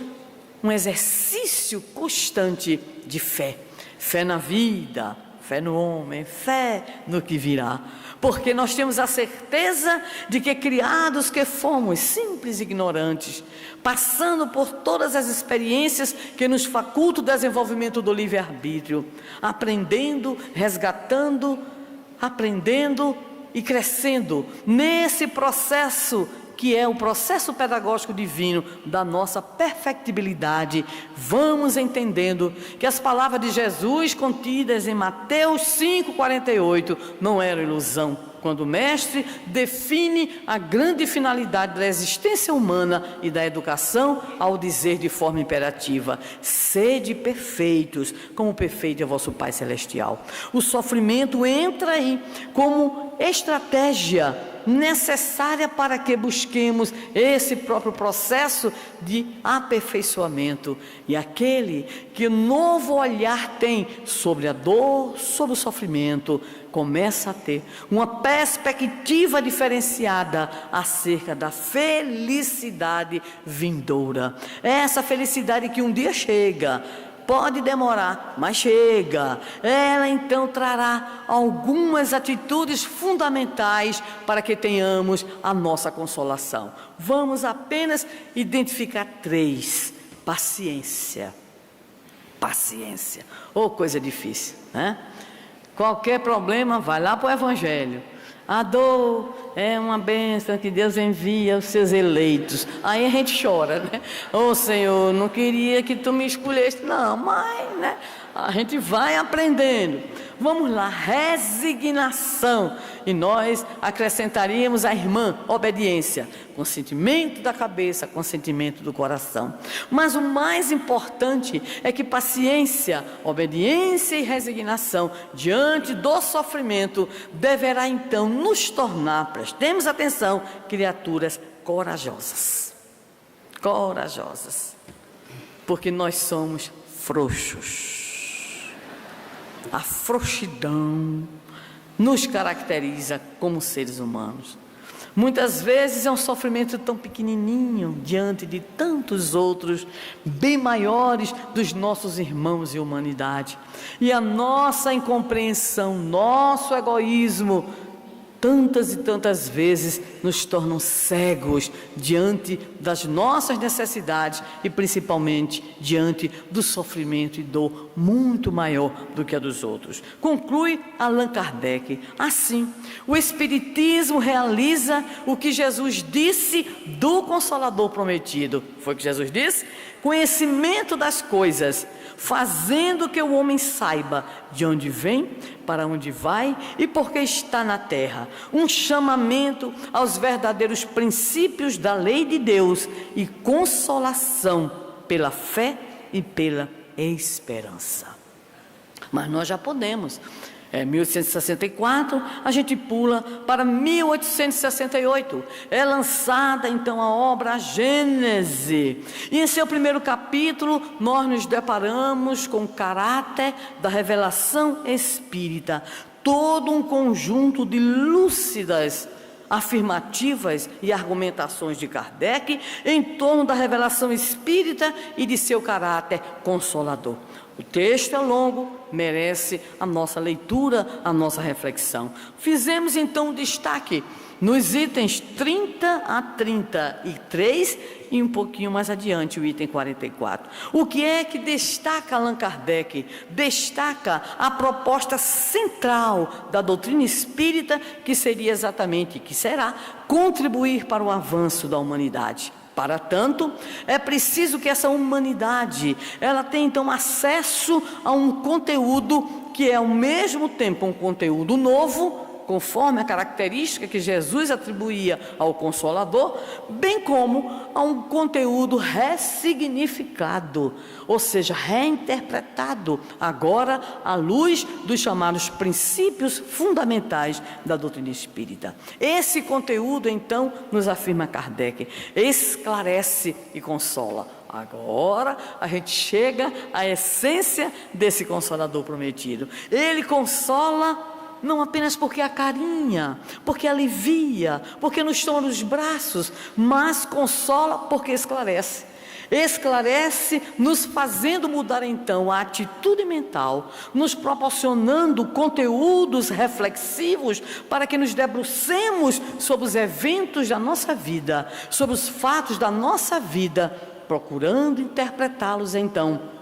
um exercício constante de fé. Fé na vida, fé no homem, fé no que virá. Porque nós temos a certeza de que criados que fomos simples e ignorantes, passando por todas as experiências que nos facultam o desenvolvimento do livre-arbítrio, aprendendo, resgatando, aprendendo e crescendo nesse processo que é o processo pedagógico divino da nossa perfectibilidade, vamos entendendo que as palavras de Jesus contidas em Mateus 5,48 não eram ilusão, quando o mestre define a grande finalidade da existência humana e da educação ao dizer de forma imperativa: sede perfeitos, como perfeito é vosso Pai Celestial. O sofrimento entra aí como estratégia necessária para que busquemos esse próprio processo de aperfeiçoamento, e aquele que novo olhar tem sobre a dor, sobre o sofrimento, começa a ter uma perspectiva diferenciada acerca da felicidade vindoura. Essa felicidade que um dia chega, pode demorar, mas chega. Ela então trará algumas atitudes fundamentais para que tenhamos a nossa consolação. Vamos apenas identificar 3. Paciência. Paciência. Oh, coisa difícil, né? Qualquer problema, vai lá para o Evangelho. A dor é uma bênção que Deus envia aos seus eleitos. Aí a gente chora, né? Ô Senhor, não queria que tu me escolhesse. Não, mas, né? A gente vai aprendendo. Vamos lá, resignação. E nós acrescentaríamos a irmã, obediência. Consentimento da cabeça, consentimento do coração. Mas o mais importante é que paciência, obediência e resignação diante do sofrimento deverá então nos tornar, prestemos atenção, criaturas corajosas. Corajosas. Porque nós somos frouxos. A frouxidão nos caracteriza como seres humanos. Muitas vezes é um sofrimento tão pequenininho diante de tantos outros bem maiores dos nossos irmãos e humanidade. E a nossa incompreensão, nosso egoísmo, tantas e tantas vezes nos tornam cegos diante das nossas necessidades e principalmente diante do sofrimento e dor muito maior do que a dos outros. Conclui Allan Kardec: assim, o Espiritismo realiza o que Jesus disse do Consolador prometido. Foi o que Jesus disse? Conhecimento das coisas, fazendo que o homem saiba de onde vem, para onde vai e por que está na terra, terra, um chamamento aos verdadeiros princípios da lei de Deus e consolação pela fé e pela esperança. Mas nós já podemos. 1864, a gente pula para 1868. É lançada então a obra A Gênese. E em seu primeiro capítulo, nós nos deparamos com o caráter da revelação espírita. Todo um conjunto de lúcidas afirmativas e argumentações de Kardec em torno da revelação espírita e de seu caráter consolador. O texto é longo, merece a nossa leitura, a nossa reflexão. Fizemos então um destaque nos itens 30 a 33 e um pouquinho mais adiante o item 44. O que é que destaca Allan Kardec? Destaca a proposta central da doutrina espírita, que seria exatamente, que será, contribuir para o avanço da humanidade. Para tanto, é preciso que essa humanidade, ela tenha então acesso a um conteúdo que é ao mesmo tempo um conteúdo novo, conforme a característica que Jesus atribuía ao Consolador, bem como a um conteúdo ressignificado, ou seja, reinterpretado, agora à luz dos chamados princípios fundamentais da doutrina espírita. Esse conteúdo, então, nos afirma Kardec, esclarece e consola. Agora a gente chega à essência desse Consolador prometido. Ele consola não apenas porque acarinha, porque alivia, porque nos toma nos braços, mas consola porque esclarece. Esclarece, nos fazendo mudar então a atitude mental, nos proporcionando conteúdos reflexivos para que nos debrucemos sobre os eventos da nossa vida, sobre os fatos da nossa vida, procurando interpretá-los então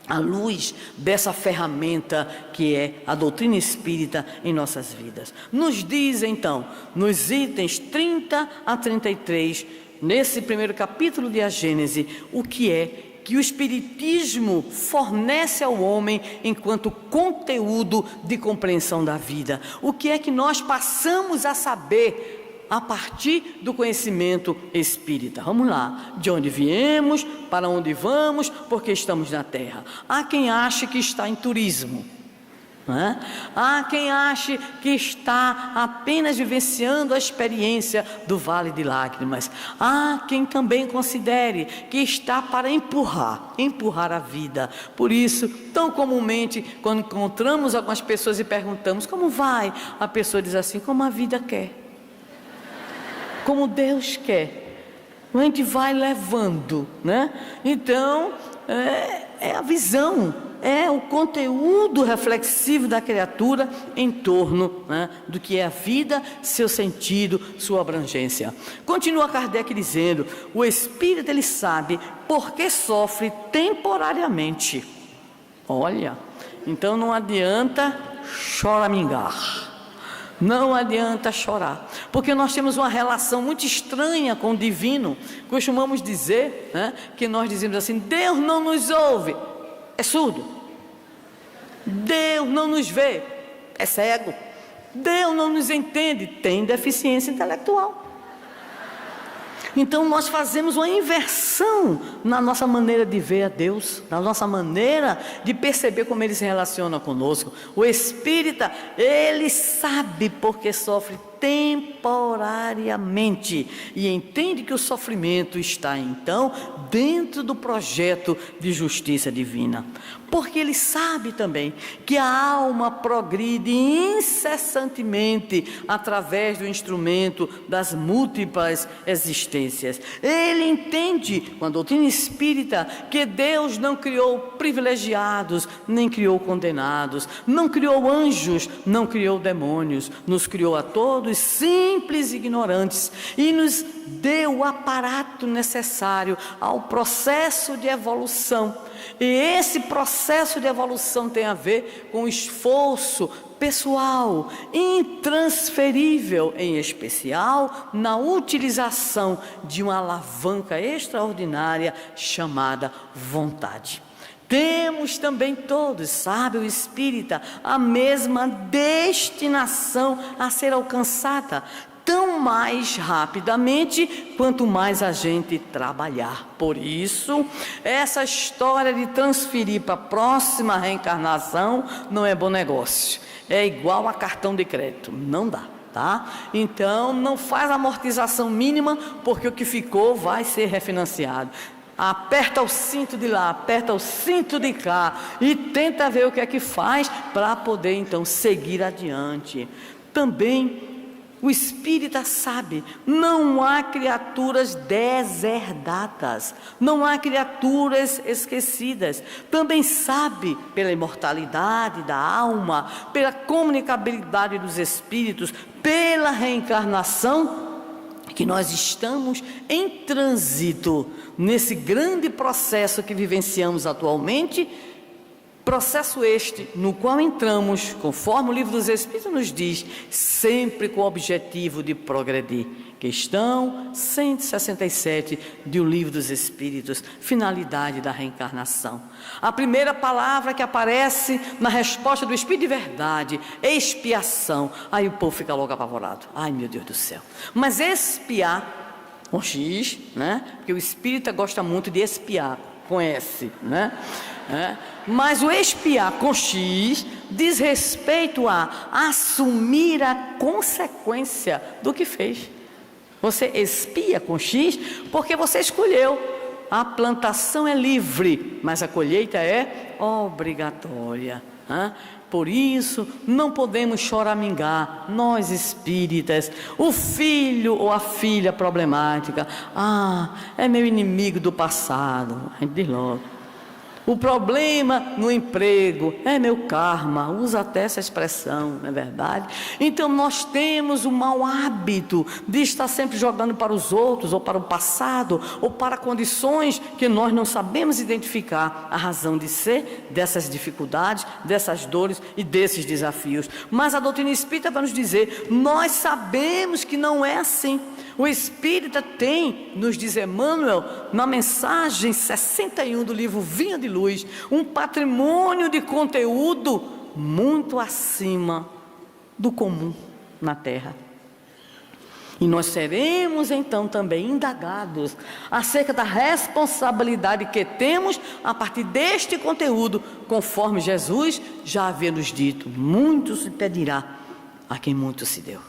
à luz dessa ferramenta que é a doutrina espírita em nossas vidas. Nos diz então, nos itens 30 a 33, nesse primeiro capítulo de A Gênese, o que é que o Espiritismo fornece ao homem enquanto conteúdo de compreensão da vida. O que é que nós passamos a saber a partir do conhecimento espírita. Vamos lá, de onde viemos, para onde vamos, porque estamos na Terra. Há quem ache que está em turismo, não é? Há quem ache que está apenas vivenciando a experiência do Vale de Lágrimas. Há quem também considere que está para empurrar a vida. Por isso, tão comumente, quando encontramos algumas pessoas e perguntamos como vai, a pessoa diz assim, como a vida quer. Como Deus quer, a gente vai levando, né? Então, é a visão, é o conteúdo reflexivo da criatura em torno, né, do que é a vida, seu sentido, sua abrangência. Continua Kardec dizendo, o espírito ele sabe por que sofre temporariamente. Olha, então não adianta choramingar. Não adianta chorar, porque nós temos uma relação muito estranha com o divino. Costumamos dizer, né, que nós dizemos assim, Deus não nos ouve, é surdo. Deus não nos vê, é cego. Deus não nos entende, tem deficiência intelectual. Então nós fazemos uma inversão na nossa maneira de ver a Deus, na nossa maneira de perceber como Ele se relaciona conosco. O espírita, ele sabe porque sofre temporariamente e entende que o sofrimento está então dentro do projeto de justiça divina, porque ele sabe também que a alma progride incessantemente através do instrumento das múltiplas existências. Ele entende com a doutrina espírita que Deus não criou privilegiados, nem criou condenados, não criou anjos, não criou demônios, nos criou a todos simples e ignorantes e nos deu o aparato necessário ao processo de evolução. E esse processo de evolução tem a ver com o esforço pessoal, intransferível, em especial na utilização de uma alavanca extraordinária chamada vontade. Temos também todos, sabe o espírita, a mesma destinação a ser alcançada, tão mais rapidamente quanto mais a gente trabalhar. Por isso, essa história de transferir para a próxima reencarnação não é bom negócio. É igual a cartão de crédito, não dá. Tá? Então, não faz amortização mínima, porque o que ficou vai ser refinanciado. Aperta o cinto de lá, aperta o cinto de cá e tenta ver o que é que faz para poder então seguir adiante. Também o espírita sabe, não há criaturas deserdadas, não há criaturas esquecidas. Também sabe, pela imortalidade da alma, pela comunicabilidade dos espíritos, pela reencarnação, que nós estamos em trânsito nesse grande processo que vivenciamos atualmente, processo este no qual entramos, conforme o Livro dos Espíritos nos diz, sempre com o objetivo de progredir. Questão 167 do Livro dos Espíritos, finalidade da reencarnação. A primeira palavra que aparece na resposta do Espírito de verdade, expiação. Aí o povo fica logo apavorado. Ai, meu Deus do céu. Mas expiar, com X, né? Porque o espírita gosta muito de expiar, com S, né? Mas o expiar com X diz respeito a assumir a consequência do que fez. Você expia com X porque você escolheu. A plantação é livre, mas a colheita é obrigatória. Por isso, não podemos choramingar, nós espíritas, o filho ou a filha problemática. É meu inimigo do passado. A gente diz logo. O problema no emprego é meu karma, usa até essa expressão, não é verdade? Então nós temos o mau hábito de estar sempre jogando para os outros, ou para o passado, ou para condições que nós não sabemos identificar a razão de ser dessas dificuldades, dessas dores e desses desafios. Mas a doutrina espírita vai nos dizer, nós sabemos que não é assim. O espírita tem, nos diz Emmanuel, na mensagem 61 do livro Vinha de Luz, um patrimônio de conteúdo muito acima do comum na Terra. E nós seremos então também indagados acerca da responsabilidade que temos a partir deste conteúdo, conforme Jesus já havia nos dito, muito se pedirá a quem muito se deu.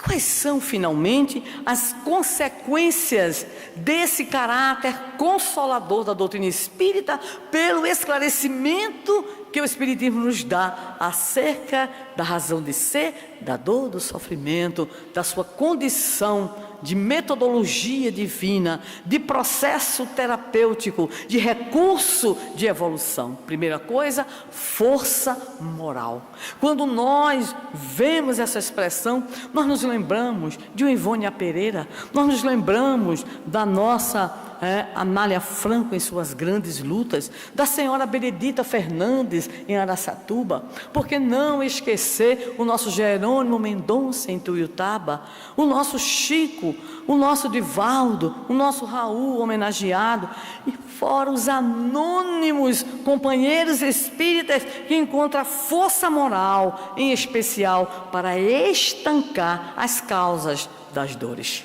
Quais são, finalmente, as consequências desse caráter consolador da doutrina espírita pelo esclarecimento que o Espiritismo nos dá acerca da razão de ser, da dor, do sofrimento, da sua condição de metodologia divina, de processo terapêutico, de recurso de evolução? Primeira coisa, força moral. Quando nós vemos essa expressão, nós nos lembramos de Ivone Pereira, nós nos lembramos da nossa Amália Franco em suas grandes lutas, da senhora Benedita Fernandes em Araçatuba. Por que não esquecer o nosso Jerônimo Mendonça em Tuiutaba, o nosso Chico, o nosso Divaldo, o nosso Raul homenageado, e fora os anônimos companheiros espíritas que encontram força moral, em especial para estancar as causas das dores.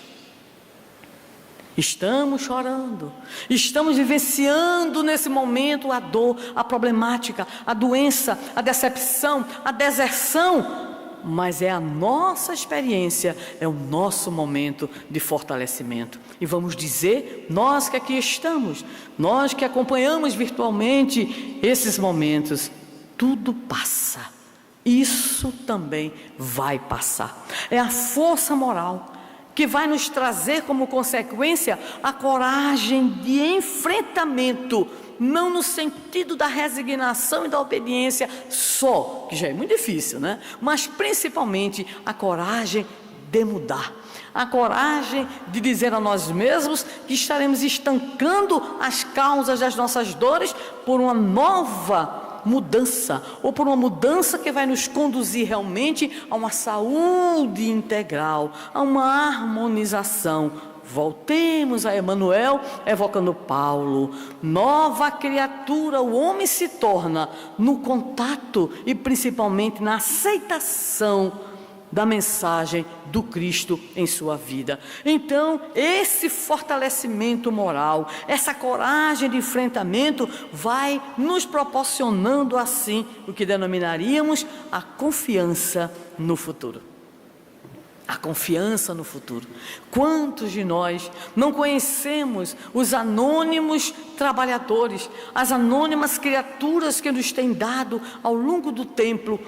Estamos chorando, estamos vivenciando nesse momento a dor, a problemática, a doença, a decepção, a deserção, mas é a nossa experiência, é o nosso momento de fortalecimento. E vamos dizer, nós que aqui estamos, nós que acompanhamos virtualmente esses momentos, tudo passa, isso também vai passar. É a força moral que vai nos trazer como consequência a coragem de enfrentamento, não no sentido da resignação e da obediência só, que já é muito difícil, né? Mas principalmente a coragem de mudar, a coragem de dizer a nós mesmos que estaremos estancando as causas das nossas dores por uma nova mudança, ou por uma mudança que vai nos conduzir realmente a uma saúde integral, a uma harmonização voltemos a Emanuel, evocando Paulo. Nova criatura o homem se torna no contato e principalmente na aceitação da mensagem do Cristo em sua vida. Então, esse fortalecimento moral, essa coragem de enfrentamento vai nos proporcionando assim o que denominaríamos a confiança no futuro. A confiança no futuro. Quantos de nós não conhecemos os anônimos trabalhadores, as anônimas criaturas que nos têm dado ao longo do tempo,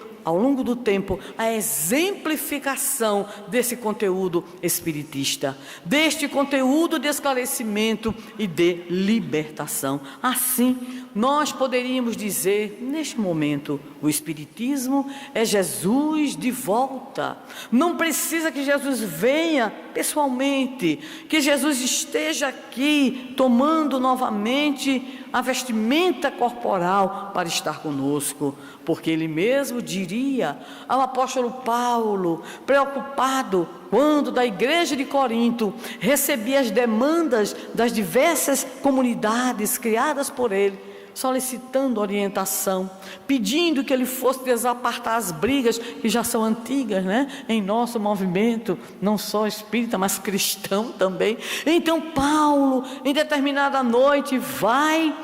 a exemplificação desse conteúdo espiritista, deste conteúdo de esclarecimento e de libertação. Assim, nós poderíamos dizer, neste momento, o Espiritismo é Jesus de volta. Não precisa que Jesus venha pessoalmente, que Jesus esteja aqui tomando novamente a vestimenta corporal para estar conosco, porque ele mesmo diria ao apóstolo Paulo, preocupado quando da igreja de Corinto recebia as demandas das diversas comunidades criadas por ele, solicitando orientação, pedindo que ele fosse desapartar as brigas que já são antigas, em nosso movimento, não só espírita, mas cristão também. Então Paulo, em determinada noite, vai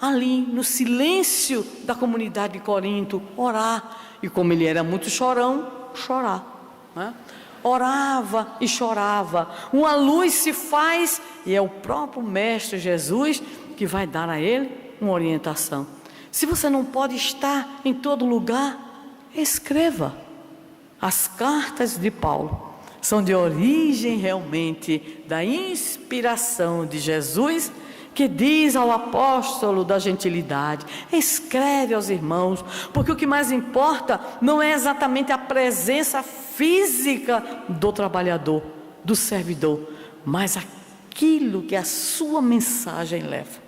ali no silêncio da comunidade de Corinto orar, e como ele era muito chorão, chorar, orava e chorava. Uma luz se faz e é o próprio Mestre Jesus que vai dar a ele uma orientação. Se você não pode estar em todo lugar, escreva. As cartas de Paulo são de origem realmente da inspiração de Jesus, que diz ao apóstolo da gentilidade: escreve aos irmãos, porque o que mais importa não é exatamente a presença física do trabalhador, do servidor, mas aquilo que a sua mensagem leva.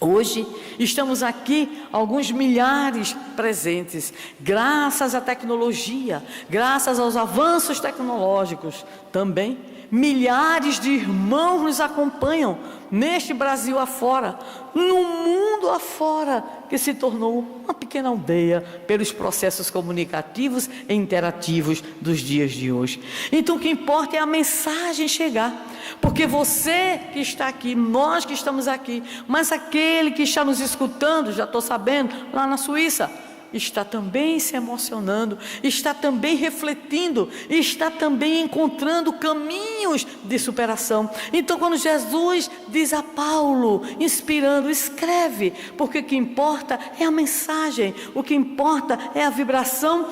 Hoje estamos aqui, alguns milhares presentes, graças à tecnologia, graças aos avanços tecnológicos. Também milhares de irmãos nos acompanham neste Brasil afora, no mundo afora, que se tornou uma pequena aldeia pelos processos comunicativos e interativos dos dias de hoje. Então o que importa é a mensagem chegar, porque você que está aqui, nós que estamos aqui, mas aquele que está nos escutando, já estou sabendo, lá na Suíça, está também se emocionando, está também refletindo, está também encontrando caminhos de superação. Então quando Jesus diz a Paulo, inspirando, escreve, porque o que importa é a mensagem, o que importa é a vibração.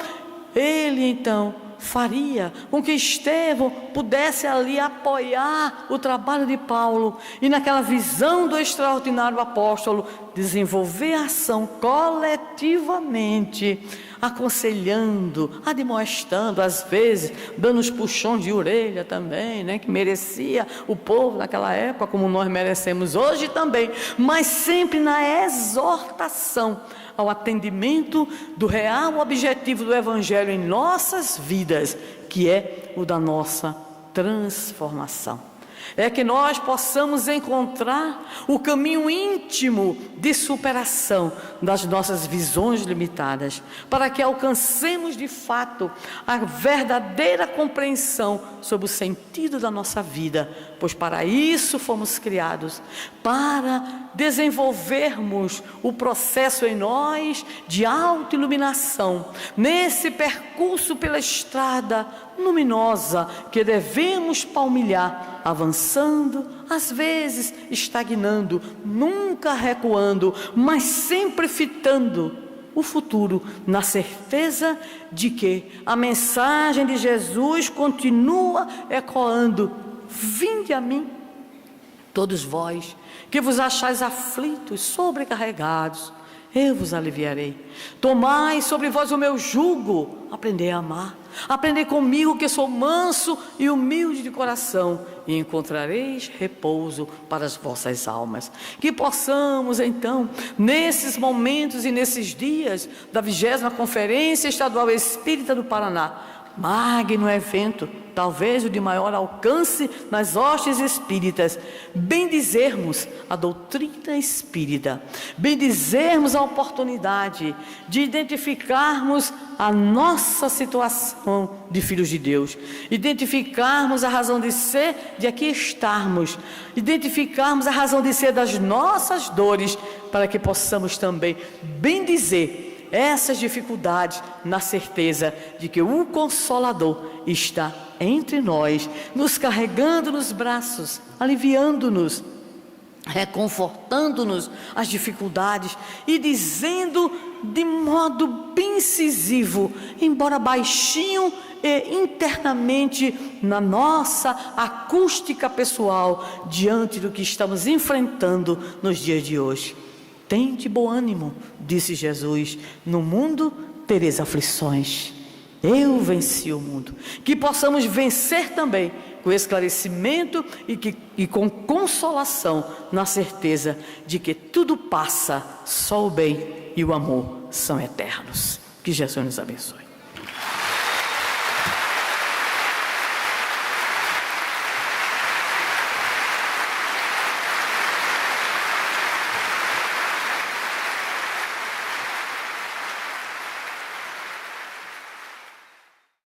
Ele então faria com que Estevão pudesse ali apoiar o trabalho de Paulo e naquela visão do extraordinário apóstolo desenvolver a ação coletivamente, aconselhando, admoestando, às vezes dando uns puxões de orelha também, que merecia o povo naquela época, como nós merecemos hoje também, mas sempre na exortação ao atendimento do real objetivo do Evangelho em nossas vidas, que é o da nossa transformação. É que nós possamos encontrar o caminho íntimo de superação das nossas visões limitadas, para que alcancemos de fato a verdadeira compreensão sobre o sentido da nossa vida, pois para isso fomos criados, para desenvolvermos o processo em nós de autoiluminação, nesse percurso pela estrada luminosa que devemos palmilhar, avançando, às vezes estagnando, nunca recuando, mas sempre fitando o futuro, na certeza de que a mensagem de Jesus continua ecoando: vinde a mim, todos vós que vos achais aflitos, sobrecarregados, eu vos aliviarei. Tomai sobre vós o meu jugo, aprendei a amar. Aprendei comigo, que sou manso e humilde de coração, e encontrareis repouso para as vossas almas. Que possamos então, nesses momentos e nesses dias da 20ª Conferência Estadual Espírita do Paraná, magno evento, talvez o de maior alcance nas hostes espíritas, bendizermos a doutrina espírita, bendizermos a oportunidade de identificarmos a nossa situação de filhos de Deus, identificarmos a razão de ser de aqui estarmos, identificarmos a razão de ser das nossas dores, para que possamos também bendizer essas dificuldades, na certeza de que o Consolador está entre nós, nos carregando nos braços, aliviando-nos, reconfortando-nos as dificuldades e dizendo de modo bem incisivo, embora baixinho e internamente na nossa acústica pessoal, diante do que estamos enfrentando nos dias de hoje. Tende bom ânimo, disse Jesus, no mundo tereis aflições, eu venci o mundo. Que possamos vencer também com esclarecimento e com consolação, na certeza de que tudo passa, só o bem e o amor são eternos. Que Jesus nos abençoe.